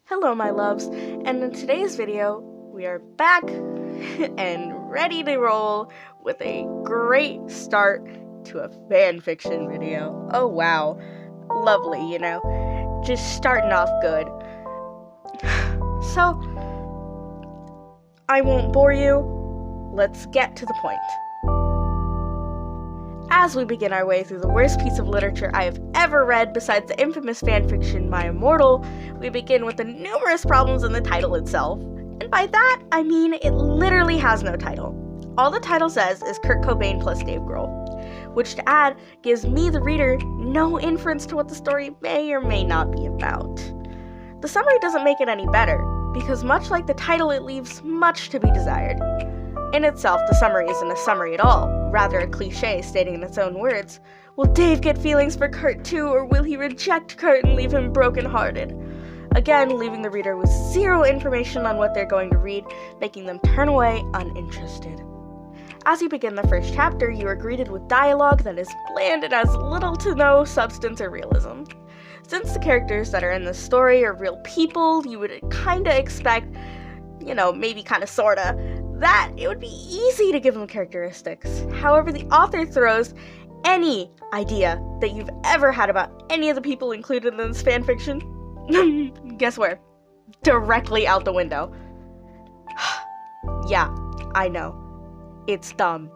Hello my loves, and in today's video, we are back and ready to roll with a great start to a fanfiction video. Oh wow, lovely, just starting off good. So, I won't bore you, let's get to the point. As we begin our way through the worst piece of literature I have ever read besides the infamous fanfiction My Immortal, we begin with the numerous problems in the title itself. And by that, I mean it literally has no title. All the title says is Kurt Cobain plus Dave Grohl, which to add, gives me, the reader, no inference to what the story may or may not be about. The summary doesn't make it any better, because much like the title, it leaves much to be desired. In itself, the summary isn't a summary at all, rather a cliche stating in its own words. Will Dave get feelings for Kurt too, or will he reject Kurt and leave him brokenhearted? Again, leaving the reader with zero information on what they're going to read, making them turn away uninterested. As you begin the first chapter, you are greeted with dialogue that is bland and has little to no substance or realism. Since the characters that are in this story are real people, you would kinda expect, maybe kinda sorta, that it would be easy to give them characteristics. However, the author throws any idea that you've ever had about any of the people included in this fanfiction, guess where? Directly out the window. Yeah, I know. It's dumb.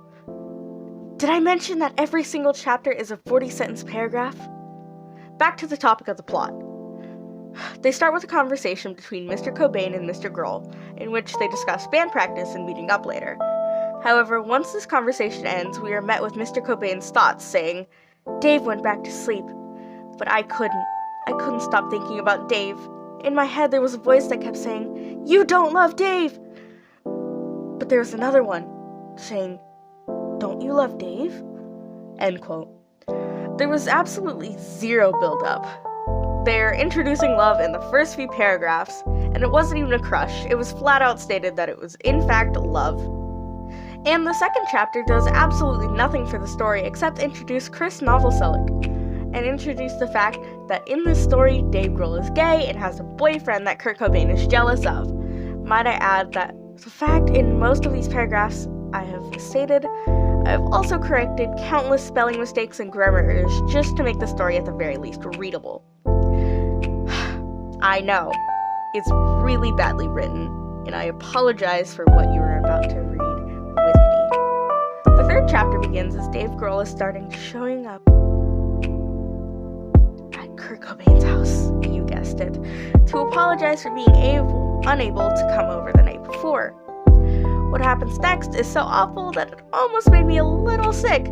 Did I mention that every single chapter is a 40-sentence paragraph? Back to the topic of the plot. They start with a conversation between Mr. Cobain and Mr. Grohl, in which they discuss band practice and meeting up later. However, once this conversation ends, we are met with Mr. Cobain's thoughts saying, Dave went back to sleep, but I couldn't stop thinking about Dave. In my head there was a voice that kept saying, you don't love Dave! But there was another one saying, don't you love Dave? End quote. There was absolutely zero build-up. They're introducing love in the first few paragraphs, and it wasn't even a crush, it was flat out stated that it was in fact love. And the second chapter does absolutely nothing for the story except introduce Chris Novoselic, and introduce the fact that in this story, Dave Grohl is gay and has a boyfriend that Kurt Cobain is jealous of. Might I add that the fact in most of these paragraphs I have stated, I have also corrected countless spelling mistakes and grammar errors just to make the story at the very least readable. I know, it's really badly written, and I apologize for what you are about to read with me. The third chapter begins as Dave Grohl is starting showing up at Kurt Cobain's house, you guessed it, to apologize for being unable to come over the night before. What happens next is so awful that it almost made me a little sick.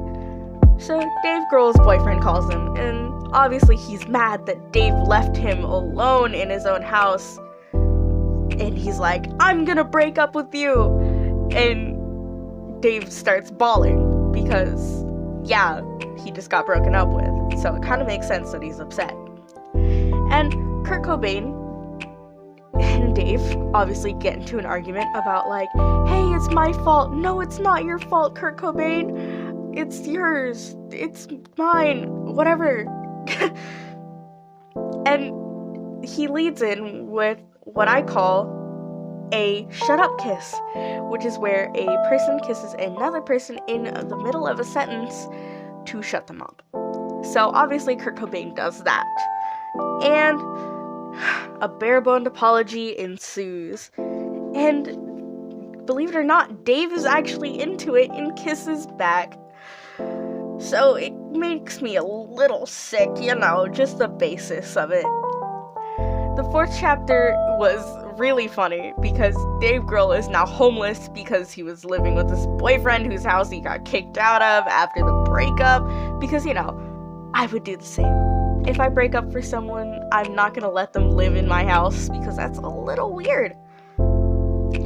So Dave Grohl's boyfriend calls him, and obviously he's mad that Dave left him alone in his own house. And he's like, I'm gonna break up with you! And Dave starts bawling because, yeah, he just got broken up with. So it kind of makes sense that he's upset. And Kurt Cobain and Dave obviously get into an argument about like, hey, it's my fault. No, it's not your fault, Kurt Cobain. It's yours. It's mine. Whatever. And he leads in with what I call a shut up kiss, which is where a person kisses another person in the middle of a sentence to shut them up. So obviously Kurt Cobain does that. And a bare-boned apology ensues. And believe it or not, Dave is actually into it and kisses back. So it makes me a little sick, just the basis of it. The fourth chapter was really funny because Dave Grohl is now homeless because he was living with this boyfriend whose house he got kicked out of after the breakup. Because, I would do the same. If I break up for someone, I'm not gonna let them live in my house because that's a little weird.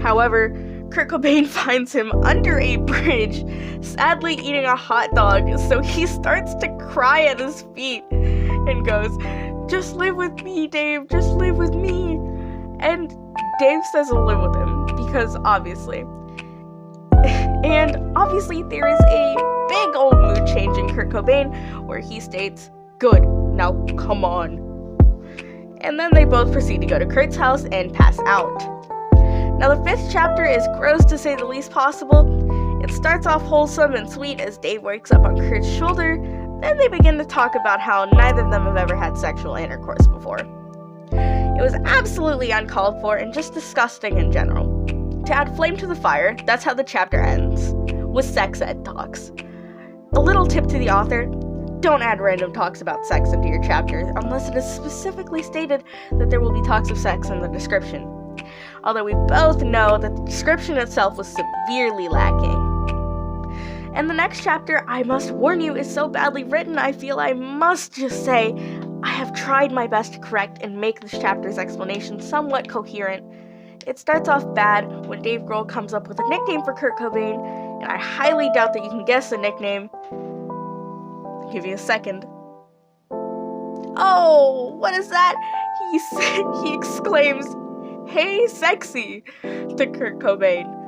However, Kurt Cobain finds him under a bridge, sadly eating a hot dog, so he starts to cry at his feet and goes, just live with me, Dave, just live with me. And Dave says he'll live with him, because obviously. And obviously there is a big old mood change in Kurt Cobain, where he states, good, now come on. And then they both proceed to go to Kurt's house and pass out. Now the 5th chapter is gross to say the least possible. It starts off wholesome and sweet as Dave wakes up on Kurt's shoulder. Then they begin to talk about how neither of them have ever had sexual intercourse before. It was absolutely uncalled for and just disgusting in general. To add flame to the fire, that's how the chapter ends, with sex ed talks. A little tip to the author: don't add random talks about sex into your chapter unless it is specifically stated that there will be talks of sex in the description. Although we both know that the description itself was severely lacking. And the next chapter, I must warn you, is so badly written, I feel I must just say, I have tried my best to correct and make this chapter's explanation somewhat coherent. It starts off bad when Dave Grohl comes up with a nickname for Kurt Cobain, and I highly doubt that you can guess the nickname. I'll give you a second. Oh, what is that? He exclaims, "Hey, sexy," to Kurt Cobain.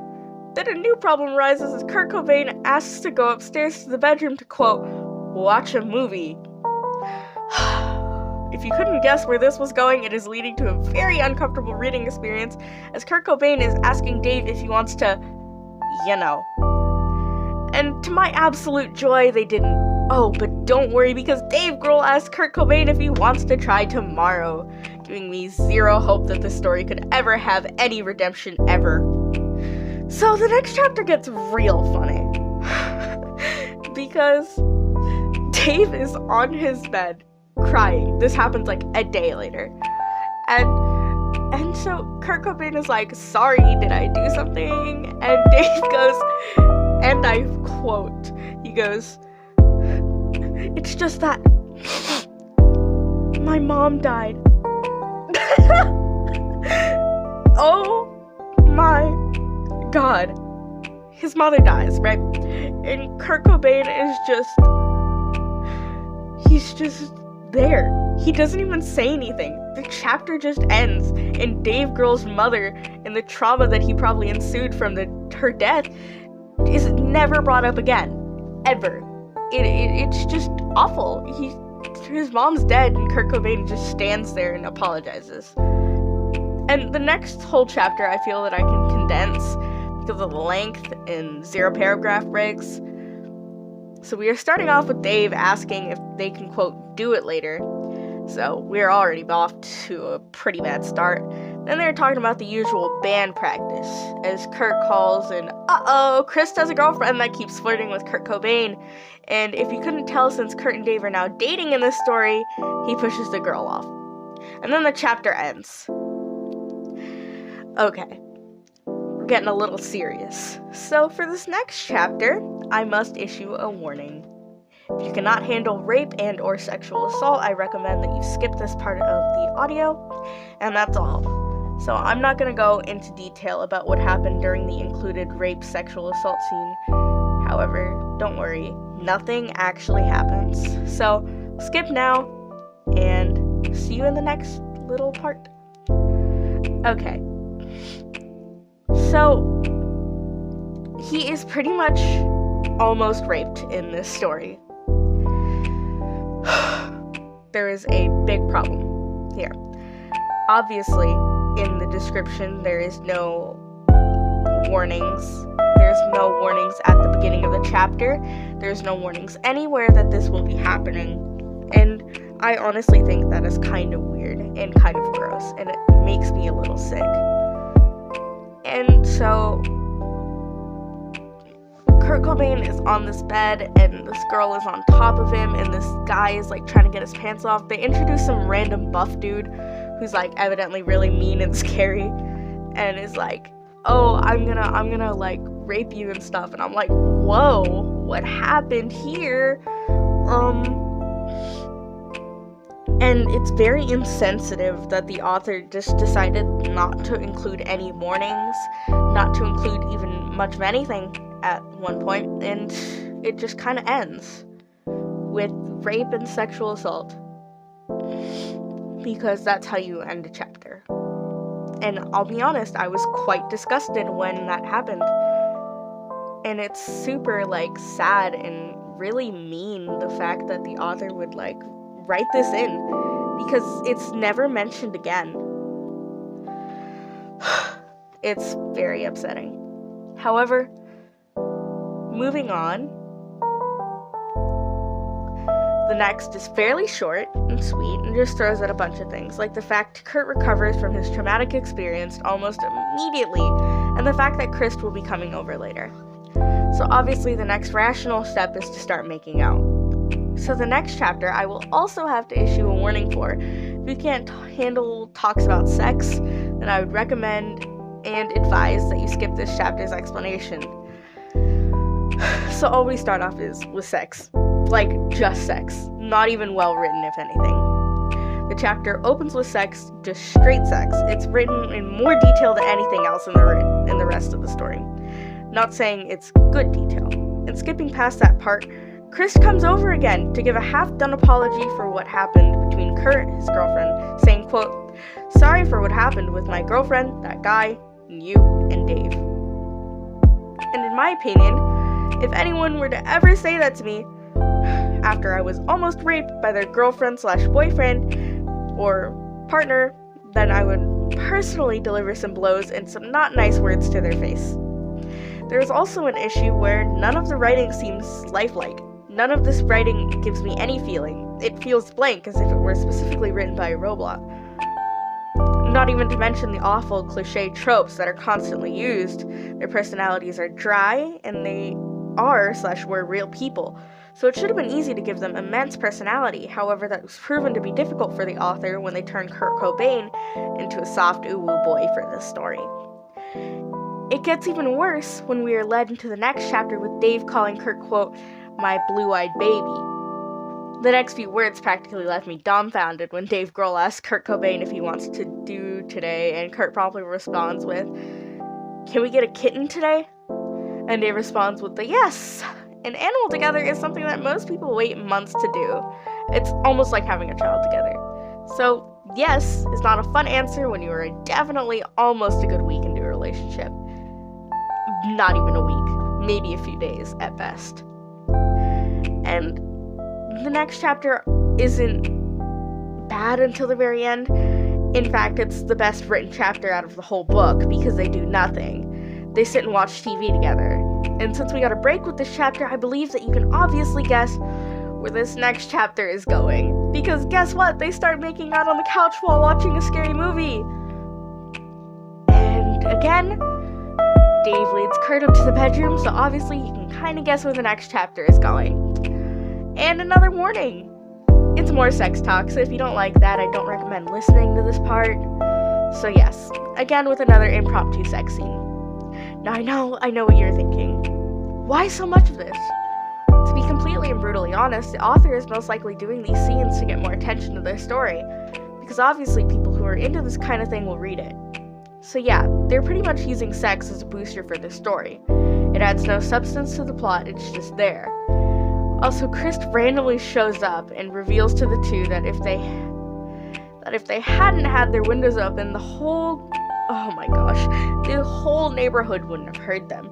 Then a new problem arises as Kurt Cobain asks to go upstairs to the bedroom to, quote, watch a movie. If you couldn't guess where this was going, it is leading to a very uncomfortable reading experience as Kurt Cobain is asking Dave if he wants to, And to my absolute joy, they didn't. Oh, but don't worry, because Dave Grohl asked Kurt Cobain if he wants to try tomorrow, giving me zero hope that this story could ever have any redemption ever. So the next chapter gets real funny. Because Dave is on his bed crying. This happens like a day later. And so Kurt Cobain is like, "Sorry, did I do something?" And Dave goes, and I quote, he goes, "It's just that my mom died." Oh my God. His mother dies, right? And Kurt Cobain is he's just there. He doesn't even say anything. The chapter just ends, and Dave Grohl's mother and the trauma that he probably ensued from her death is never brought up again. Ever. It's just awful. His mom's dead, and Kurt Cobain just stands there and apologizes. And the next whole chapter I feel that I can condense because of the length and 0 paragraph breaks. So we are starting off with Dave asking if they can, quote, do it later. So we're already off to a pretty bad start. Then they're talking about the usual band practice, as Kurt calls and, Chris has a girlfriend that keeps flirting with Kurt Cobain. And if you couldn't tell, since Kurt and Dave are now dating in this story, he pushes the girl off. And then the chapter ends. Okay, we're getting a little serious. So for this next chapter, I must issue a warning. If you cannot handle rape and or sexual assault, I recommend that you skip this part of the audio, and that's all. So I'm not going to go into detail about what happened during the included rape sexual assault scene. However, don't worry, nothing actually happens. So skip now, and see you in the next little part. Okay. So, he is pretty much almost raped in this story. There is a big problem here. Obviously, in the description, there is no warnings. There's no warnings at the beginning of the chapter. There's no warnings anywhere that this will be happening. And I honestly think that is kind of weird and kind of gross, and it makes me a little sick. And so Kurt Cobain is on this bed, and this girl is on top of him, and this guy is like trying to get his pants off. They introduce some random buff dude who's like evidently really mean and scary, and is like, "Oh, I'm gonna like rape you and stuff." And I'm like, whoa, what happened here? And it's very insensitive that the author just decided not to include any warnings, not to include even much of anything at one point, and it just kind of ends with rape and sexual assault. Because that's how you end a chapter. And I'll be honest, I was quite disgusted when that happened. And it's super, like, sad and really mean, the fact that the author would, like, write this in. because it's never mentioned again. It's very upsetting. However, moving on, the next is fairly short and sweet and just throws out a bunch of things, like the fact Kurt recovers from his traumatic experience almost immediately, and the fact that Chris will be coming over later. So obviously the next rational step is to start making out. So the next chapter I will also have to issue a warning for. If you can't handle talks about sex, then I would recommend and advise that you skip this chapter's explanation. So all we start off is with sex. Like, just sex. Not even well written, if anything. The chapter opens with sex, just straight sex. It's written in more detail than anything else in the rest of the story. Not saying it's good detail. And skipping past that part, Chris comes over again to give a half-done apology for what happened between Kurt and his girlfriend, saying, quote, "Sorry for what happened with my girlfriend, that guy, and you, and Dave." And in my opinion, if anyone were to ever say that to me, after I was almost raped by their girlfriend/boyfriend or partner, then I would personally deliver some blows and some not nice words to their face. There is also an issue where none of the writing seems lifelike. None of this writing gives me any feeling. It feels blank, as if it were specifically written by a robot. Not even to mention the awful cliche tropes that are constantly used. Their personalities are dry, and they are/were real people. So it should have been easy to give them immense personality. However, that was proven to be difficult for the author when they turned Kurt Cobain into a soft ooh-woo boy for this story. It gets even worse when we are led into the next chapter with Dave calling Kurt, quote, "my blue-eyed baby." The next few words practically left me dumbfounded when Dave Grohl asks Kurt Cobain if he wants to do today, and Kurt promptly responds with, "Can we get a kitten today?" And Dave responds with the yes. An animal together is something that most people wait months to do. It's almost like having a child together. So, yes is not a fun answer when you are definitely almost a good week into a relationship. Not even a week, maybe a few days at best. And the next chapter isn't bad until the very end. In fact, it's the best written chapter out of the whole book because they do nothing. They sit and watch TV together. And since we got a break with this chapter, I believe that you can obviously guess where this next chapter is going. Because guess what? They start making out on the couch while watching a scary movie. And again, Dave leads Kurt up to the bedroom, so obviously you can kind of guess where the next chapter is going. And another warning. It's more sex talk, so if you don't like that, I don't recommend listening to this part. So yes, again with another impromptu sex scene. Now I know what you're thinking. Why so much of this? To be completely and brutally honest, the author is most likely doing these scenes to get more attention to their story, because obviously people who are into this kind of thing will read it. So yeah, they're pretty much using sex as a booster for this story. It adds no substance to the plot, it's just there. Also, Chris randomly shows up and reveals to the two that if they hadn't had their windows open, the whole neighborhood wouldn't have heard them.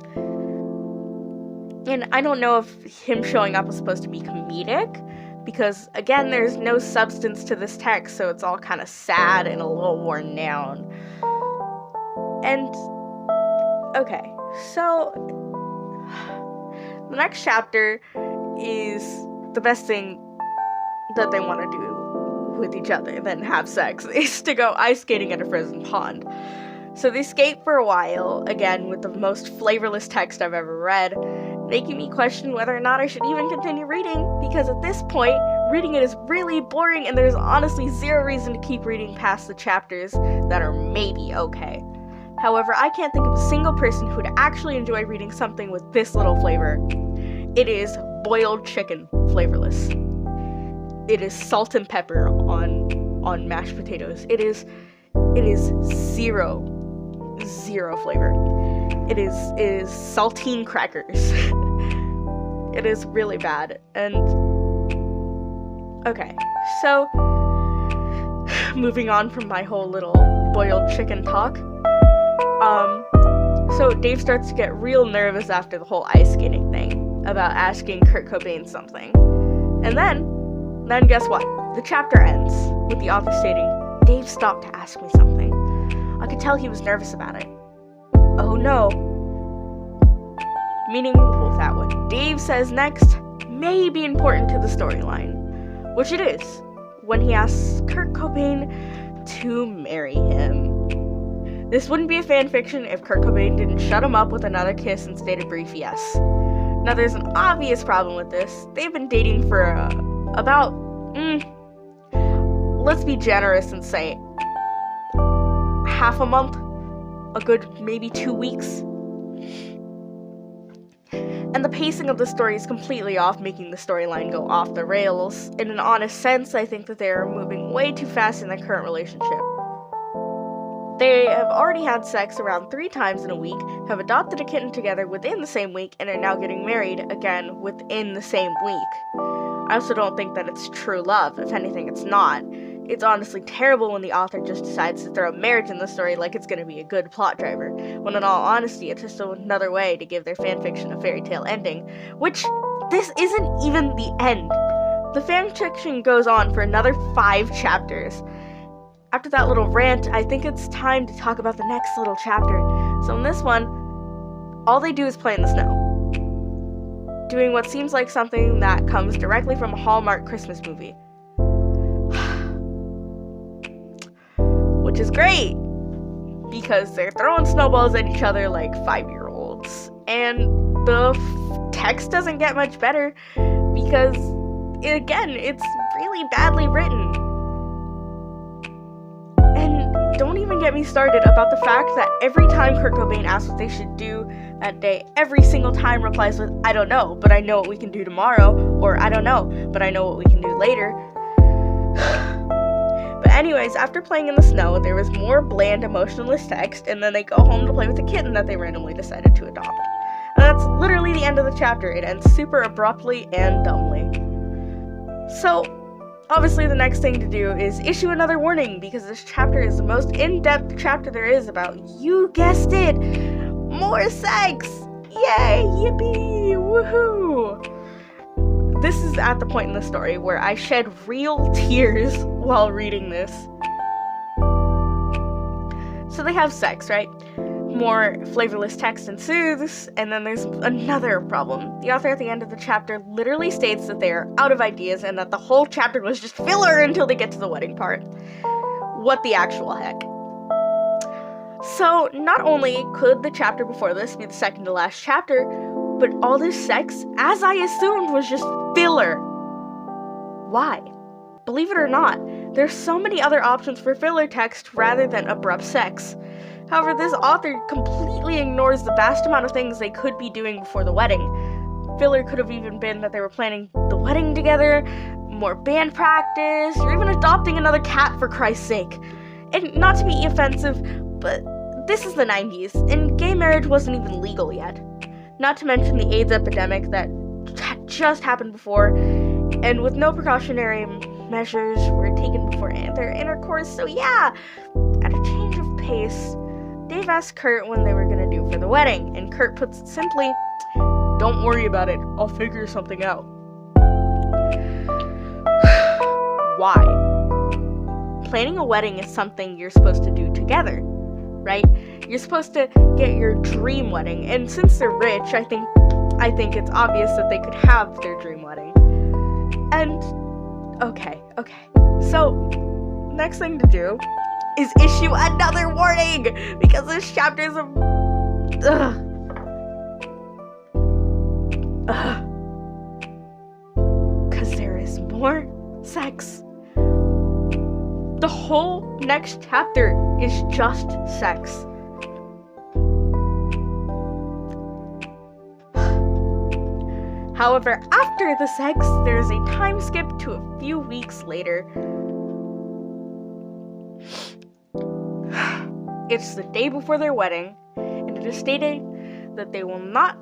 And I don't know if him showing up was supposed to be comedic, because again, there's no substance to this text, so it's all kind of sad and a little worn down. And, okay, so the next chapter is the best thing that they want to do with each other than have sex, is to go ice skating at a frozen pond. So they skate for a while, again with the most flavorless text I've ever read, making me question whether or not I should even continue reading, because at this point, reading it is really boring and there's honestly zero reason to keep reading past the chapters that are maybe okay. However, I can't think of a single person who would actually enjoy reading something with this little flavor. It is boiled chicken flavorless. It is salt and pepper on mashed potatoes. It is zero flavor. It is saltine crackers. It is really bad. And okay, so moving on from my whole little boiled chicken talk. So Dave starts to get real nervous after the whole ice skating thing about asking Kurt Cobain something. And then guess what? The chapter ends with the author stating, "Dave stopped to ask me something. I could tell he was nervous about it." Oh no. Meaning that what Dave says next may be important to the storyline, which it is, when he asks Kurt Cobain to marry him. This wouldn't be a fanfiction if Kurt Cobain didn't shut him up with another kiss and state a brief yes. Now there's an obvious problem with this. They've been dating for about, let's be generous and say, half a month, a good maybe 2 weeks. And the pacing of the story is completely off, making the storyline go off the rails. In an honest sense, I think that they are moving way too fast in their current relationship. They have already had sex around 3 times in a week, have adopted a kitten together within the same week, and are now getting married again within the same week. I also don't think that it's true love. If anything, it's not. It's honestly terrible when the author just decides to throw marriage in the story like it's going to be a good plot driver, when in all honesty, it's just another way to give their fanfiction a fairy tale ending, which this isn't even the end. The fanfiction goes on for another 5 chapters. After that little rant, I think it's time to talk about the next little chapter. So in this one, all they do is play in the snow, doing what seems like something that comes directly from a Hallmark Christmas movie. Which is great, because they're throwing snowballs at each other like 5-year-olds. And the text doesn't get much better, because, again, it's really badly written. Don't even get me started about the fact that every time Kurt Cobain asks what they should do that day, every single time replies with, "I don't know, but I know what we can do tomorrow," or "I don't know, but I know what we can do later." But anyways, after playing in the snow, there was more bland, emotionless text, and then they go home to play with the kitten that they randomly decided to adopt. And that's literally the end of the chapter. It ends super abruptly and dumbly. So, obviously, the next thing to do is issue another warning, because this chapter is the most in-depth chapter there is about, you guessed it, more sex! Yay! Yippee! Woohoo! This is at the point in the story where I shed real tears while reading this. So they have sex, right? More flavorless text ensues, and then there's another problem. The author at the end of the chapter literally states that they are out of ideas and that the whole chapter was just filler until they get to the wedding part. What the actual heck? So, not only could the chapter before this be the second to last chapter, but all this sex, as I assumed, was just filler. Why? Believe it or not, there's so many other options for filler text rather than abrupt sex. However, this author completely ignores the vast amount of things they could be doing before the wedding. Filler could have even been that they were planning the wedding together, more band practice, or even adopting another cat for Christ's sake. And not to be offensive, but this is the 90s, and gay marriage wasn't even legal yet. Not to mention the AIDS epidemic that had just happened before, and with no precautionary measures were taken before their intercourse, so yeah, at a change of pace, Dave asked Kurt when they were gonna do for the wedding, and Kurt puts it simply, "Don't worry about it, I'll figure something out." Why? Planning a wedding is something you're supposed to do together, right? You're supposed to get your dream wedding, and since they're rich, I think it's obvious that they could have their dream wedding. And, okay. So, next thing to do is issue another warning, because this chapter is because there is more sex. The whole next chapter is just sex. However, after the sex, there is a time skip to a few weeks later. It's the day before their wedding, and it is stated that they will not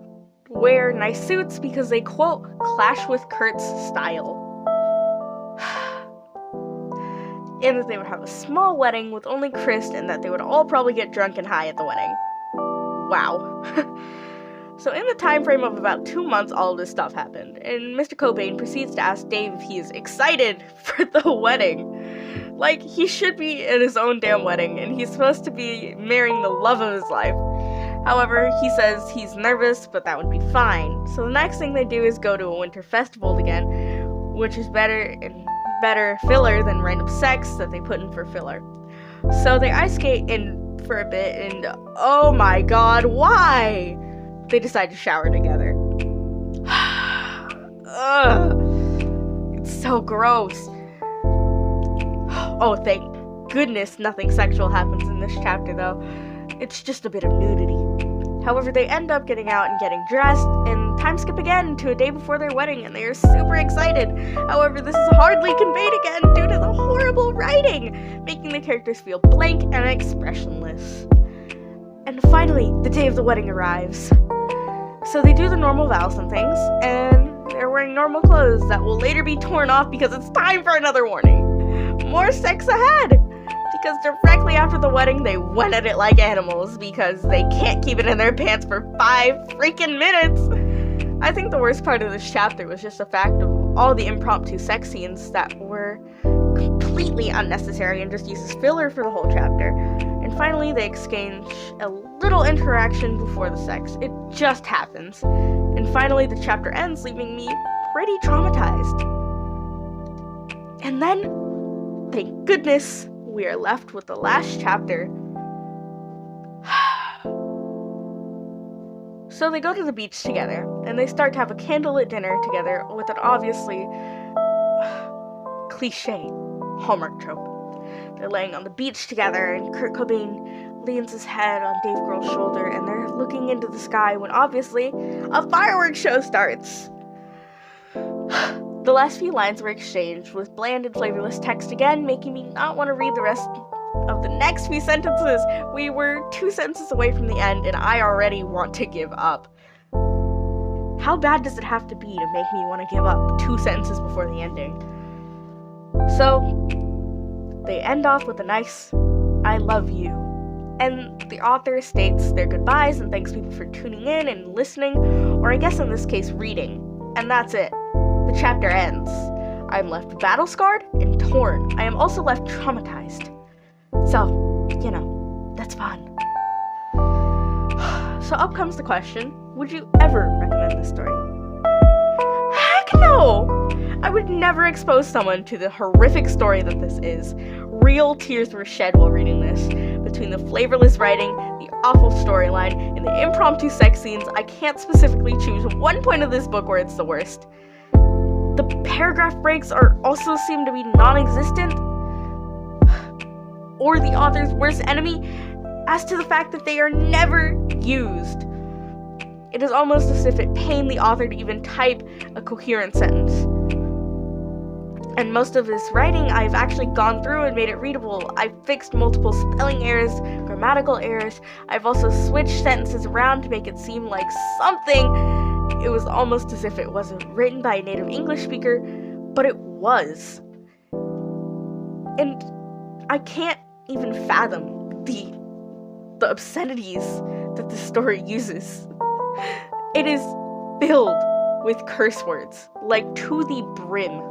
wear nice suits because they, quote, clash with Kurt's style. And that they would have a small wedding with only Chris, and that they would all probably get drunk and high at the wedding. Wow. So in the time frame of about 2 months, all of this stuff happened, and Mr. Cobain proceeds to ask Dave if he is excited for the wedding. Like, he should be in his own damn wedding, and he's supposed to be marrying the love of his life. However, he says he's nervous, but that would be fine. So the next thing they do is go to a winter festival again, which is better filler than random sex that they put in for filler. So they ice skate in for a bit, and oh my god, why? They decide to shower together. Ugh. It's so gross. Oh, thank goodness nothing sexual happens in this chapter, though. It's just a bit of nudity. However, they end up getting out and getting dressed, and time skip again to a day before their wedding, and they are super excited. However, this is hardly conveyed again due to the horrible writing, making the characters feel blank and expressionless. And finally, the day of the wedding arrives. So they do the normal vows and things, and they're wearing normal clothes that will later be torn off because it's time for another warning. More sex ahead! Because directly after the wedding, they went at it like animals because they can't keep it in their pants for 5 freaking minutes. I think the worst part of this chapter was just the fact of all the impromptu sex scenes that were completely unnecessary and just uses filler for the whole chapter. And finally, they exchange a little interaction before the sex. It just happens. And finally, the chapter ends, leaving me pretty traumatized. And then, thank goodness, we are left with the last chapter. So they go to the beach together, and they start to have a candlelit dinner together with an obviously cliche Hallmark trope. They're laying on the beach together, and Kurt Cobain leans his head on Dave Grohl's shoulder, and they're looking into the sky when obviously a fireworks show starts. The last few lines were exchanged with bland and flavorless text again, making me not want to read the rest of the next few sentences. We were 2 sentences away from the end, and I already want to give up. How bad does it have to be to make me want to give up 2 sentences before the ending? So, they end off with a nice, I love you. And the author states their goodbyes and thanks people for tuning in and listening, or I guess in this case, reading. And that's it. The chapter ends. I am left battle-scarred and torn. I am also left traumatized. So, that's fun. So up comes the question, would you ever recommend this story? Heck no! I would never expose someone to the horrific story that this is. Real tears were shed while reading this. Between the flavorless writing, the awful storyline, and the impromptu sex scenes, I can't specifically choose one point of this book where it's the worst. The paragraph breaks also seem to be non-existent, or the author's worst enemy, as to the fact that they are never used. It is almost as if it pained the author to even type a coherent sentence. And most of this writing, I've actually gone through and made it readable. I've fixed multiple spelling errors, grammatical errors. I've also switched sentences around to make it seem like something. It was almost as if it wasn't written by a native English speaker, but it was. And I can't even fathom the obscenities that the story uses. It is filled with curse words, like to the brim.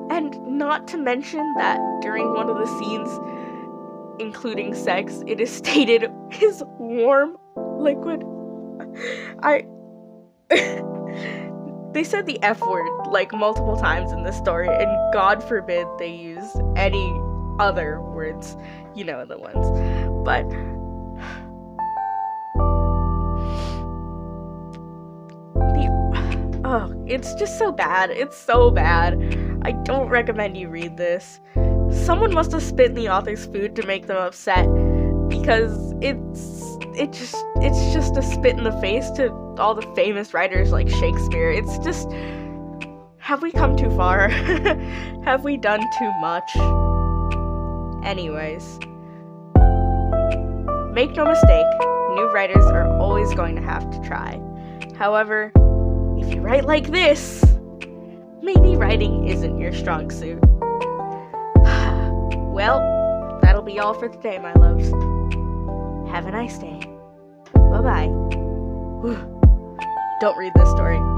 And not to mention that during one of the scenes, including sex, it is stated is warm liquid. They said the F word like multiple times in this story, and God forbid they use any other words, the ones. But it's just so bad. It's so bad. I don't recommend you read this. Someone must have spit in the author's food to make them upset, because it's just a spit in the face to all the famous writers like Shakespeare. It's just, have we come too far? Have we done too much? Anyways, make no mistake, new writers are always going to have to try. However, if you write like this, maybe writing isn't your strong suit. Well, that'll be all for today, my loves. Have a nice day. Bye-bye. Bye-bye. Don't read this story.